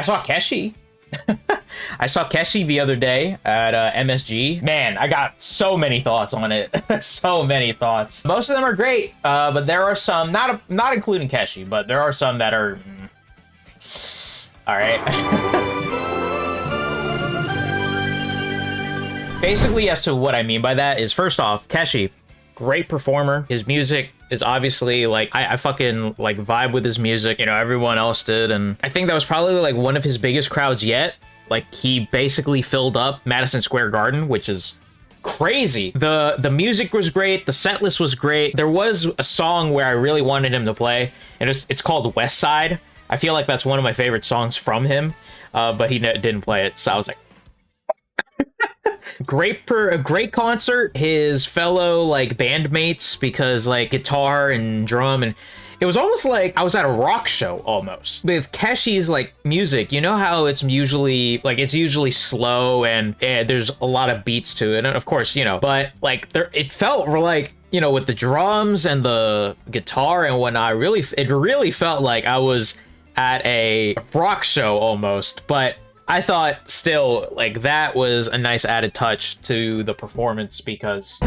I saw Keshi. I saw Keshi the other day at MSG. Man, I got so many thoughts on it. So many thoughts. Most of them are great, but there are some, not including Keshi, but there are some that are... All right. Basically, as to what I mean by that is, first off, Keshi, great performer. His music is obviously like, I fucking like vibe with his music. You know, everyone else did. And I think that was probably like one of his biggest crowds yet. Like, he basically filled up Madison Square Garden, which is crazy. The music was great. The set list was great. There was a song where I really wanted him to play, and it's called West Side. I feel like that's one of my favorite songs from him, but he didn't play it. So I was like, a great concert. His fellow like bandmates, because like guitar and drum, and it was almost like I was at a rock show almost. With Keshi's like music, you know how it's usually slow and there's a lot of beats to it, and of course, you know, but like it felt like, you know, with the drums and the guitar and whatnot, it really felt like I was at a rock show almost. But I thought still like that was a nice added touch to the performance, because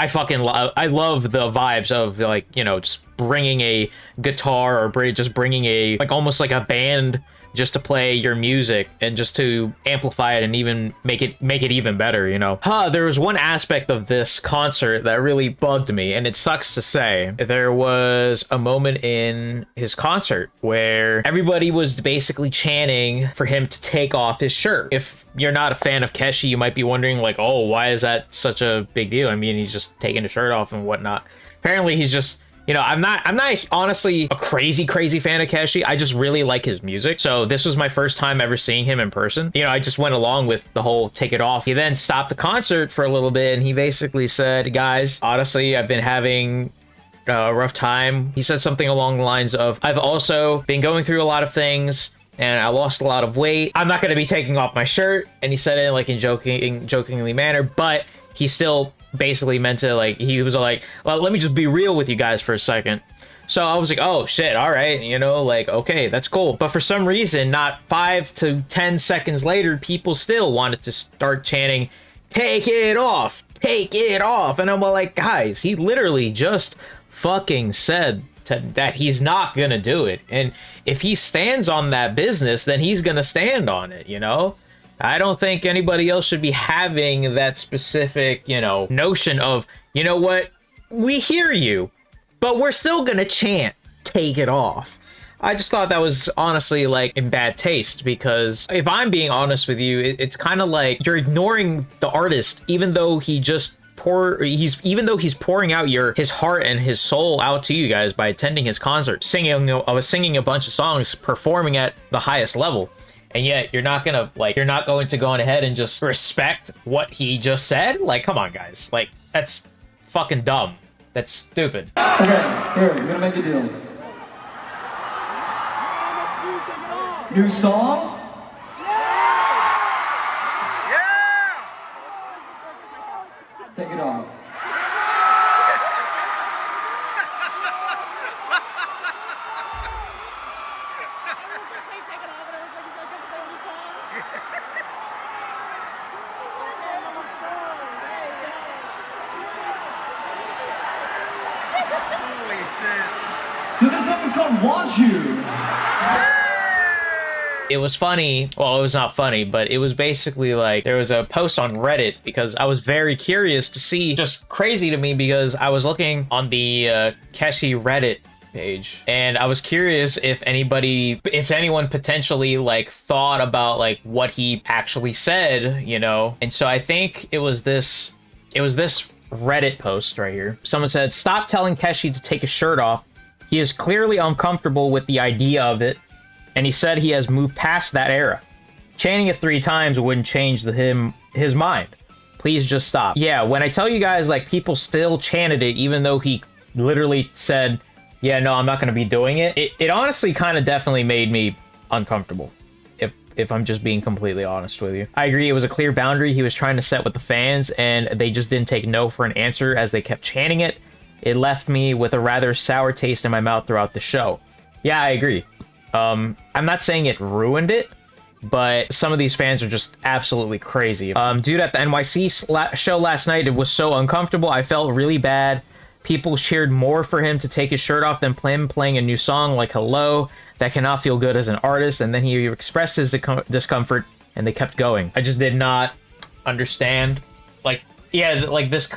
I love the vibes of, like, you know, just bringing a guitar or just bringing a, like, almost like a band just to play your music and just to amplify it and even make it even better, you know. There was one aspect of this concert that really bugged me, and it sucks to say. There was a moment in his concert where everybody was basically chanting for him to take off his shirt. If you're not a fan of Keshi, you might be wondering like, oh, why is that such a big deal? I mean, he's just taking his shirt off and whatnot. Apparently he's just, you know, I'm not honestly a crazy fan of Keshi. I just really like his music. So this was my first time ever seeing him in person. You know, I just went along with the whole take it off. He then stopped the concert for a little bit, and he basically said, guys, honestly, I've been having a rough time. He said something along the lines of, I've also been going through a lot of things, and I lost a lot of weight. I'm not going to be taking off my shirt. And he said it like in jokingly manner, but he still basically meant to, like, he was like, well, let me just be real with you guys for a second. So I was like, oh shit, all right, you know, like, okay, that's cool. But for some reason, not 5 to 10 seconds later, people still wanted to start chanting, take it off, take it off. And I'm like, guys, he literally just fucking said that he's not gonna do it. And if he stands on that business, then he's gonna stand on it, you know? I don't think anybody else should be having that specific, you know, notion of, you know what, we hear you, but we're still gonna chant, take it off. I just thought that was honestly like in bad taste, because if I'm being honest with you, it's kind of like you're ignoring the artist, even though he's pouring out his heart and his soul out to you guys by attending his concert, singing a bunch of songs, performing at the highest level. And yet you're not going to go on ahead and just respect what he just said. Like, come on, guys. Like, that's fucking dumb. That's stupid. Okay, here, we're gonna make a deal. New song? Yeah! Take it off. So this song is called Want You. It was funny. Well, it was not funny, but it was basically like there was a post on Reddit, because I was very curious to see, just crazy to me, because I was looking on the Keshi Reddit page, and I was curious if anyone potentially like thought about like what he actually said, you know. And so I think it was this Reddit post right here. Someone said, stop telling Keshi to take his shirt off. He is clearly uncomfortable with the idea of it, and he said he has moved past that era. Chanting it 3 times wouldn't change his mind. Please just stop. Yeah, when I tell you guys, like, people still chanted it, even though he literally said, yeah, no, I'm not going to be doing it. It honestly kind of definitely made me uncomfortable, if I'm just being completely honest with you. I agree, it was a clear boundary he was trying to set with the fans, and they just didn't take no for an answer as they kept chanting it. It left me with a rather sour taste in my mouth throughout the show. Yeah, I agree. I'm not saying it ruined it, but some of these fans are just absolutely crazy. Dude, at the NYC show last night, it was so uncomfortable. I felt really bad. People cheered more for him to take his shirt off than him playing a new song like Hello. That cannot feel good as an artist. And then he expressed his discomfort, and they kept going. I just did not understand. Like, yeah, like this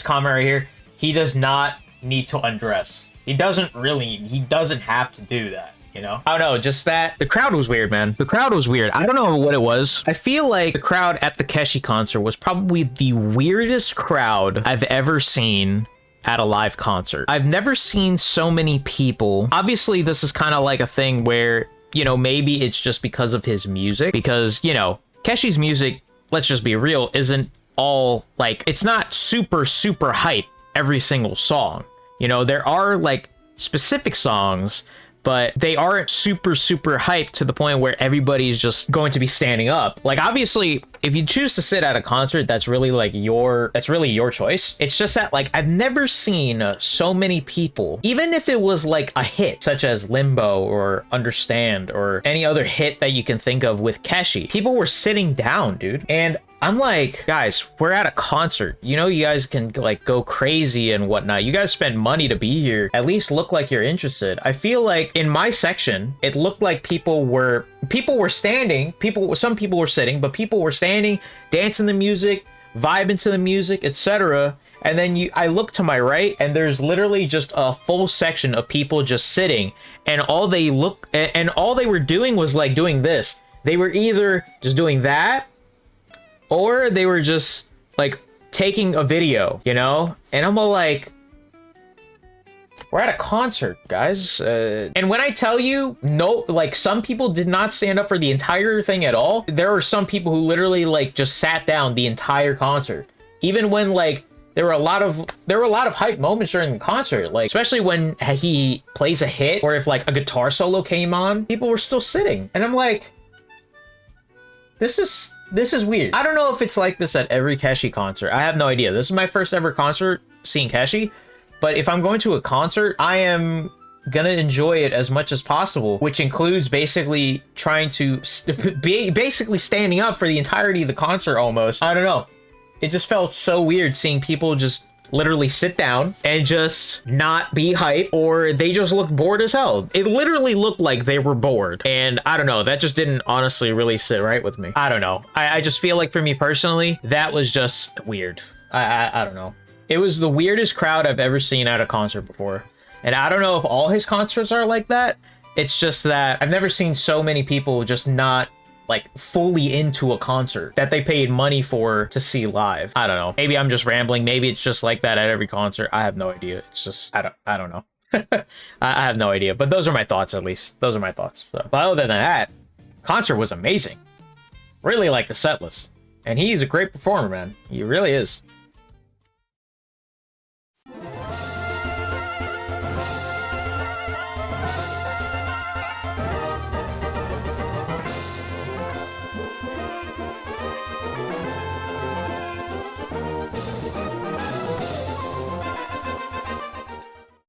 comment right here. He does not need to undress. He doesn't have to do that. You know? I don't know, just that. The crowd was weird, man. The crowd was weird. I don't know what it was. I feel like the crowd at the Keshi concert was probably the weirdest crowd I've ever seen at a live concert. I've never seen so many people. Obviously, this is kind of like a thing where, you know, maybe it's just because of his music. Because, you know, Keshi's music, let's just be real, isn't all, like, it's not super, super hype every single song. You know, there are, like, specific songs, but they aren't super, super hyped to the point where everybody's just going to be standing up. Like, obviously, if you choose to sit at a concert, that's really your choice. It's just that, like, I've never seen so many people, even if it was like a hit, such as Limbo or Understand or any other hit that you can think of with Keshi, people were sitting down, dude. And I'm like, guys, we're at a concert. You know, you guys can like go crazy and whatnot. You guys spend money to be here. At least look like you're interested. I feel like in my section, it looked like people were standing. Some people were sitting, but people were standing, dancing the music, vibing to the music, etc. And then I look to my right, and there's literally just a full section of people just sitting, and all they were doing was like doing this. They were either just doing that, or they were just like taking a video, you know? And I'm all like, we're at a concert, guys. And when I tell you, no, like some people did not stand up for the entire thing at all. There were some people who literally like just sat down the entire concert. Even when like there were a lot of hype moments during the concert, like especially when he plays a hit or if like a guitar solo came on, people were still sitting. And I'm like, this is weird. I don't know if it's like this at every Keshi concert. I have no idea. This is my first ever concert seeing Keshi. But if I'm going to a concert, I am gonna enjoy it as much as possible, which includes basically trying to basically standing up for the entirety of the concert almost. I don't know. It just felt so weird seeing people just literally sit down and just not be hype, or they just look bored as hell. It literally looked like they were bored. And I don't know, that just didn't honestly really sit right with me. I don't know. I just feel like for me personally, that was just weird. I don't know. It was the weirdest crowd I've ever seen at a concert before. And I don't know if all his concerts are like that. It's just that I've never seen so many people just not like fully into a concert that they paid money for to see live. I don't know. Maybe I'm just rambling. Maybe it's just like that at every concert. I have no idea. It's just, I don't know. I have no idea. But those are my thoughts, at least. Those are my thoughts. So, but other than that, concert was amazing. Really like the set list. And he's a great performer, man. He really is.